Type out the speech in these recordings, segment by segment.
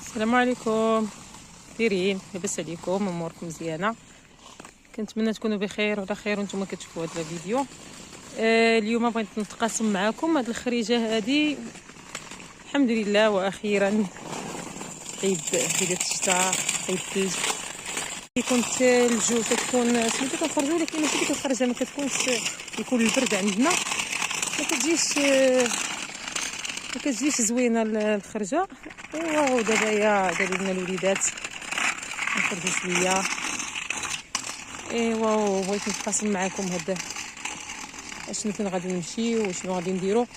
السلام عليكم. دايرين لاباس عليكم؟ اموركم مزيانه؟ كنتمنى تكونوا بخير وعلى خير وانتم كتشوفوا هذا الفيديو. اليوم بغيت نتقاسم معكم هذه الخريجه هذه. الحمد لله واخيرا عيد بدايه الشتاء، عيد الثلج. كيكون الثلج وكتكون سميتو كنخرجوا، ولكن ماشي ديك الخرجه ما كتكونش، يكون البرد عندنا، ما كتجيش زوينه الخرجه. ايوا ودابا يا دابا الوليدات نخرجوا شويه. ايوا بغيت نتقاسم معكم هذا اشنو فين غادي نمشيو وشنو غادي نديرو.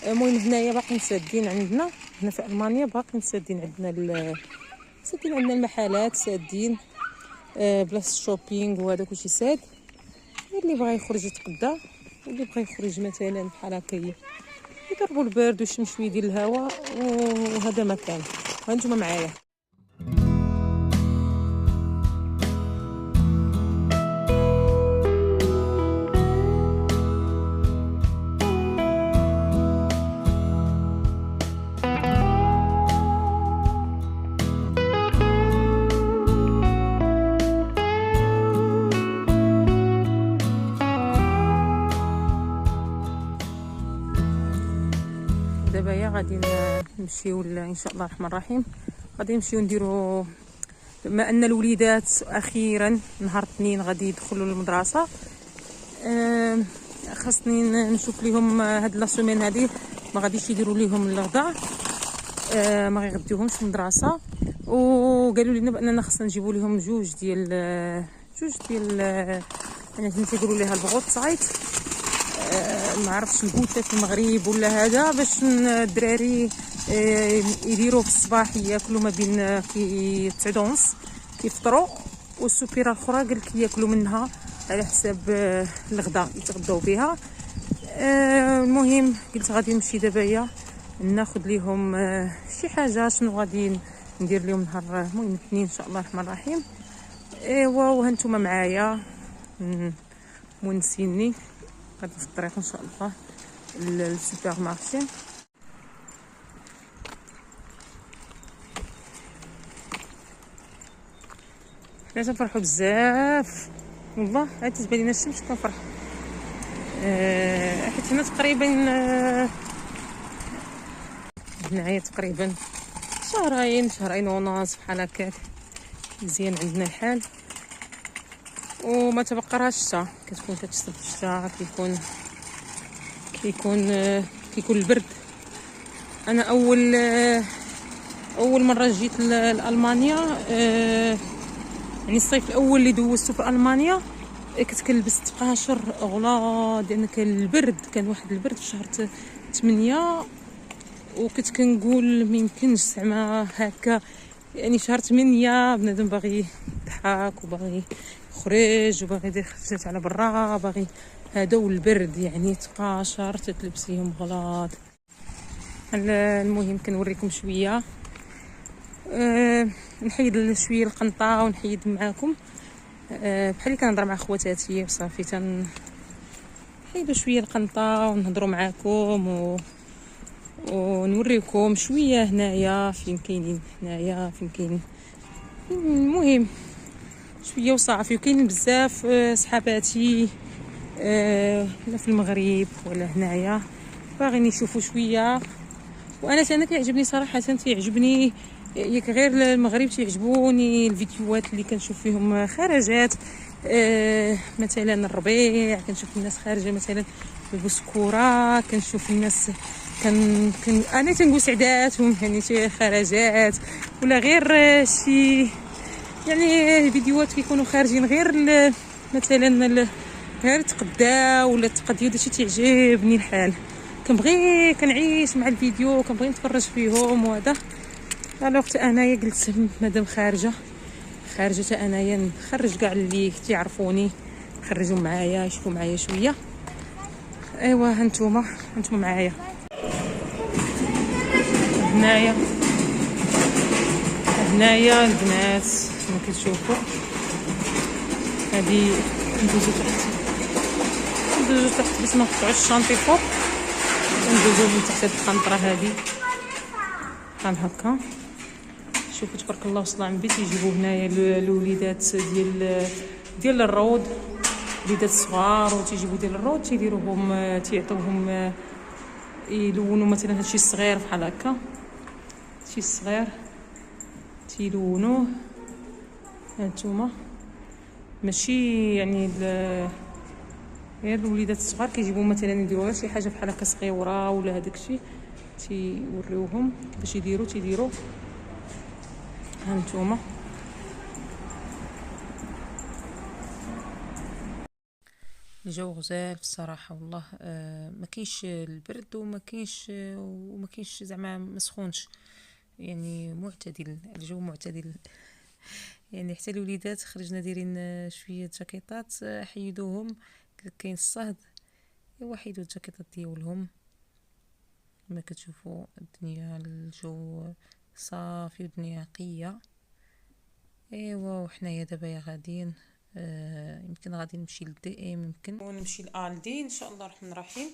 المهم هنايا باقيين سادين عندنا، هنا في المانيا باقيين سادين عندنا سادين عندنا المحلات سادين، بلاصه الشوبينغ وهذا كلشي ساد. اللي بغى يخرج يتقدا، واللي بغى يخرج مثلا بحال هكا يضربوا البرد والشمس شويه ديال الهواء، وهذا مكان. هانتوما معايا. دابا يا غادي نمشيو ان شاء الله الرحمن الرحيم. غادي نمشيو نديرو، بما ان الوليدات اخيرا نهار الاثنين غادي يدخلوا للمدرسه، خاصني نشوف لهم هاد لا سيمين هادي ما غاديش يديروا لهم الغداء، ما غيغديوهمش في المدرسه. وقالوا لنا باننا خاصنا نجيبوا لهم جوج ديال يعني تيقولوا ليها البغوط سايت، ما عرفتش البوته في المغرب ولا هذا، باش الدراري يديروه في الصباح ياكلوا ما بين كي 9:30 كيفطروا، والسوبيره الاخرى قالك ياكلوا منها على حساب الغداء يتغداو بها. المهم قلت غادي نمشي دابا ناخذ لهم شي حاجه، شنو غادي ندير لهم نهار المهم الاثنين ان شاء الله الرحمن الرحيم. ايوا وهانتوما معايا مونسيني، غادي في الطريق ان شاء الله للسوبر مارشي. حنا تنفرحوا بزاف والله، عاد تبان لينا الشمس كنفرح. حيت هنا تقريبا هنايا تقريبا شهرين ونص بحال هكاك، مزيان عندنا الحال وما تبقى راه الشتا. كتكون كتشتد الشتا، كيكون البرد. انا اول مره جيت لالمانيا، يعني الصيف الاول اللي دوزته في المانيا كنت كنلبس تقاشر غلاظ، لان كان البرد، كان واحد البرد في شهر 8، وكنت كنقول ما يمكنش زعما هكا. يعني شهر 8 بنادم باغي يضحك وباغي يخرج وباغي يدير خرجات على برا، باغي هذا، والبرد يعني تقاشر تتلبسيهم غلاظ. المهم كنوريكم شويه، نحيد شويه القنطه ونحيد معاكم، بحال كنهضر مع خواتاتي وصافي نحيدوا شويه القنطه ونهضروا معاكم ونوريكم شويه هنايا فين كاينين، المهم شويه وصافي. وكاينين بزاف صحاباتي لا في المغرب ولا هنايا باغيين يشوفوا شويه، وانا كيعجبني صراحه، تيعجبني ياك غير المغرب، تيعجبوني الفيديوهات اللي كنشوف فيهم خرجات، مثلا الربيع كنشوف الناس خارجه مثلا بالبسكوره، كنشوف الناس انا تنقول سعداتهم يعني شي خرجات، ولا غير شي يعني فيديوهات كيكونوا خارجين غير مثلا غير تقدا ولا تقديو، داكشي تيعجبني الحال. كنبغي كنعيش مع الفيديو، كنبغي نتفرج فيهم وهذا. الوغ حتى انايا قلت مادام خارجه حتى انايا نخرج كاع اللي تيعرفوني، خرجوا معايا يشوفوا معايا شويه. ايوا هانتوما معايا هنايا البنات كما كتشوفوا. هذه ندوزو تحت باش ما نقطعوش الشانطي فوق، ندوزو من تحت هاد القنطره هذه بحال هكا. شوفوا تبارك الله وصل عن بيت يجيبوا هنايا الوليدات ديال الروض، وليدات صغار وتيجيبوا ديال الروض تيديروهم تيعطوهم يلونوا مثلا هادشي الصغير بحال هكا، هادشي الصغير تيلونوه. هانتوما ماشي يعني غير الوليدات الصغار كيجيبوا مثلا يديروا غير شي حاجه بحال هكا صغيوره ولا هذاك الشيء تيوريوهم باش تيديروا. هانتوما الجو غزال بصراحه والله. ما كاينش البرد وما كاينش زعما ما سخونش، يعني معتدل، الجو معتدل. يعني حتى الوليدات خرجنا دايرين شويه جاكيطات حيدوهم، كاين الصهد ايوا حيدوا الجاكيطات ديالهم. كما كتشوفوا الدنيا الجو صافي والدنيا نقيه. ايوا وحنايا دابا غاديين يمكن غادي نمشي للدي ام، يمكن ونمشي لالدي ان شاء الله الرحمن الرحيم.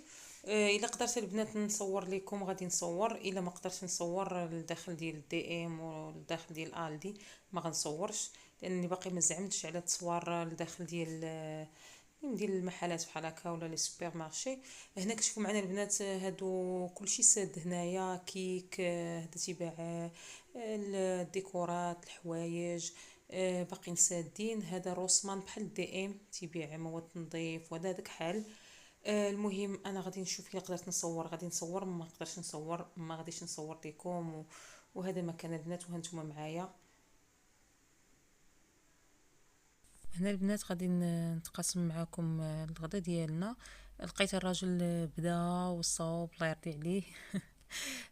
الا قدرت البنات نصور لكم غادي نصور، الا ما قدرتش نصور الداخل ديال الدي ام والداخل ديال الدي ما غنصورش، لانني باقي ما زعمتش على التصوير الداخل ديال المحلات بحال هكا ولا لي سوبر مارشي. هنا كتشوفوا معنا البنات هادو كلشي ساد هنايا، كيك هذا تيباع، الديكورات الحوايج باقيين سادين. هذا روسمان بحال دي ام تيبيع مواد التنظيف وهذا داك حال. المهم انا غادي نشوف الا قدرت نصور غادي نصور، ما قدرتش نصور ما غاديش نصور لكم. وهذا مكان البنات وهانتوما معايا. هنا البنات غادي نتقاسم معكم الغدا ديالنا. لقيت الراجل بدا والصوب الله يرضي عليه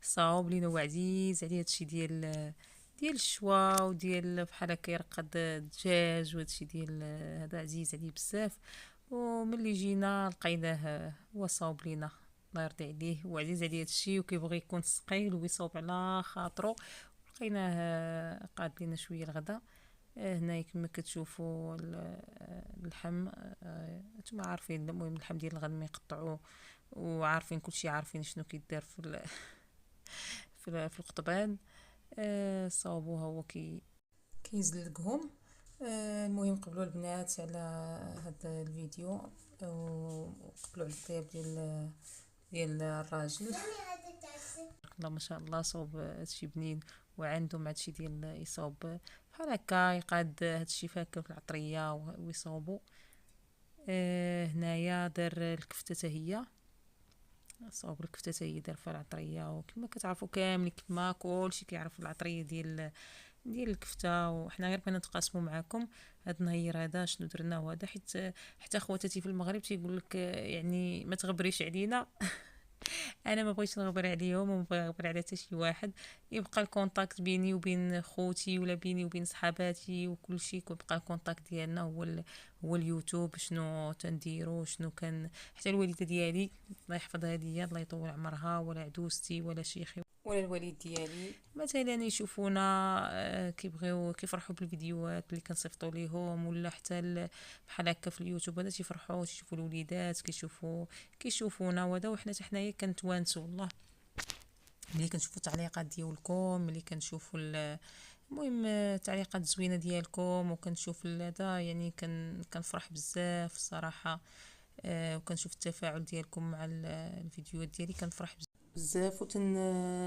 صاوب لينا وعزيز عليه هادشي ديال الشوا وديال بحال هكا يرقد الدجاج وهادشي ديال هذا عزيز عليه بزاف. وملي جينا لقيناه هو صاوب لينا الله يرضي عليه، وعزيز عليه هادشي وكيبغي يكون ثقيل ويصوب على خاطرو. لقيناه قاد لينا شويه الغدا. هنايا كما كتشوفوا اللحم، نتوما عارفين المهم اللحم ديال الغد ما يقطعوه، وعارفين كلشي، عارفين شنو كيدار في القطبان. صاوبوها هو كيزلقهم. المهم قبلوا البنات على هذا الفيديو وقبلوا على الطياب ديال الراجل. الله ما شاء الله صوب هادشي بنين، وعندهم هادشي ديال يصوب بحال هكا يقاد هادشي فاكر في العطريه ويصوبوا. هنايا دار الكفته هي صوب الكفته هي دار فيها العطريه، وكما كتعرفوا كامل كما كلشي كيعرف العطريه ديال الكفته. وحنا غير بغينا نتقاسموا معكم هاد النهير هذا شنو درنا هذا، حتى خواتاتي في المغرب تيقول لك يعني ما تغبريش علينا انا ما بغيتش نغبر عليهم وما بغي نغبر على حتى شي واحد. يبقى الكونتاكت بيني وبين خوتي ولا بيني وبين صحاباتي وكل شيء، كيبقى الكونتاكت ديالنا هو اليوتيوب. شنو تنديرو شنو كان. حتى الوالده ديالي الله يحفظها ليا الله يطول عمرها، ولا عدوستي ولا شيخي ولا الوالد ديالي مثلا يشوفونا كيبغيو كيفرحوا بالفيديوهات اللي كنصيفطوا ليهم، ولا حتى بحال هكا في اليوتيوب هذا تيفرحوا تيشوفوا الوليدات كيشوفونا وهذا. وحنا حتى حنايا كنتوانسوا والله ملي كنشوفوا التعليقات ديالكم، ملي كنشوفوا المهم التعليقات زوينه ديالكم وكنشوف هذا، يعني كنفرح بزاف الصراحه. وكنشوف التفاعل ديالكم مع الفيديوهات ديالي كنفرح بزاف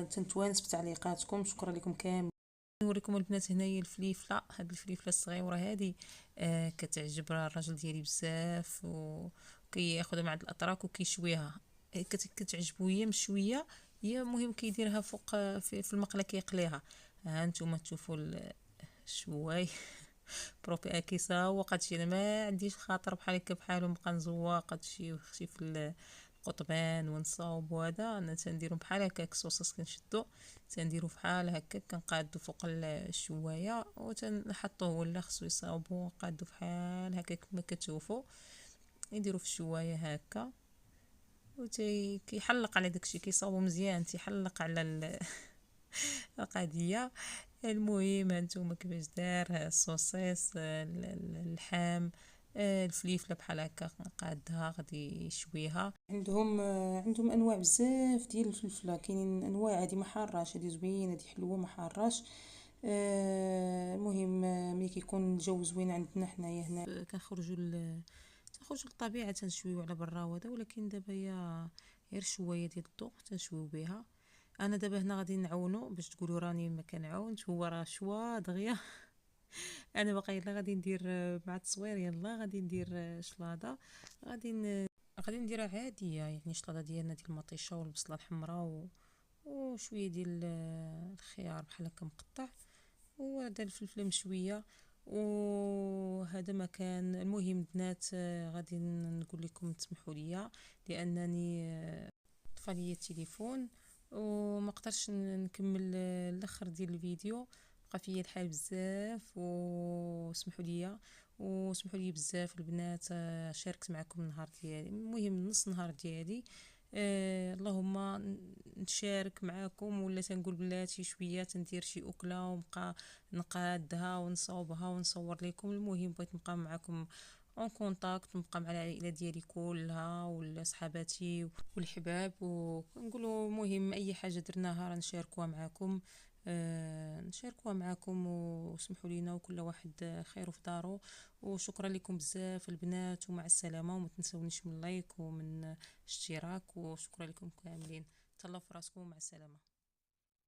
تنتوانس بتعليقاتكم. شكرا لكم كامل. نوريكم البنات هنايا الفليفله، هاد الفليفله الصغيره هذه كتعجب الراجل ديالي بزاف، وكياخذها مع الاطراك وكيشويها. كتعجبو هي مشويه، هي مهم كيديرها فوق في المقله كيقليها. ها نتوما تشوفوا الشواي بروبي اكيسا. وقدشي انا ما عنديش خاطر بحال هكا بحالهم نبقى نزوق هادشي في القطبان ونصاوب. وهذا انا تنديرو بحال هكا كصوصص كنشدو تنديرو بحال هكا كنقادو فوق الشوايه وتنحطوه ولا خصو يصاوبو قادو بحال هكا كما كتشوفوا يديروا في الشوايه هكا كيحلق على داكشي كيصاوبو مزيان تيحلق على القضيه. المهم هانتوما كيفاش دار الصوصيص اللحم الفليفله بحال هكا قادها غادي يشويها. عندهم انواع بزاف ديال الفلفله، كاينين انواع هذه ما حاراش، هذه زوينه هذه حلوه ما حاراش. المهم ملي كيكون الجو زوين عندنا حنايا هنا كنخرجوا تنخرجوا للطبيعه تنشويو على برا وهذا، ولكن دابا هي غير شويه ديال الضوء تنشويو بها. انا دابا هنا غادي نعاونو باش تقولوا راني ما كنعاونش، هو راه شوا دغيا. انا باقا يلا غادي ندير مع التصوير، يلا غادي ندير شلاضه، غادي نديرها عاديه، يعني شلاضه ديالنا ديال المطيشه والبصله الحمراء وشويه ديال الخيار بحال هكا مقطع، وهذا الفلفله مشويه، وهذا مكان. المهم البنات غادي نقول لكم تسمحوا لي لانني طفى لي التليفون وما قدرتش نكمل الاخر ديال الفيديو، بقى فيا الحال بزاف، وسمحوا لي وسمحوا لي بزاف البنات. شاركت معكم النهار ديالي، المهم نص نهار ديالي. اللهم نشارك معاكم، ولا تنقول بلاتي شويه تندير شي اكله ونبقى نقادها ونصاوبها ونصور لكم. المهم بغيت نبقى معكم اون كونتاكت، نبقى مع العائله ديالي كلها ولا صحاباتي والحباب، ونقولوا المهم اي حاجه درناها راه نشاركوها معكم. نشاركوها معكم وسمحوا لينا، وكل واحد خير في دارو. وشكرا لكم بزاف البنات، ومع السلامه، وما تنسونيش من لايك ومن اشتراك، وشكرا لكم كاملين. تهلاو في راسكم ومع السلامه.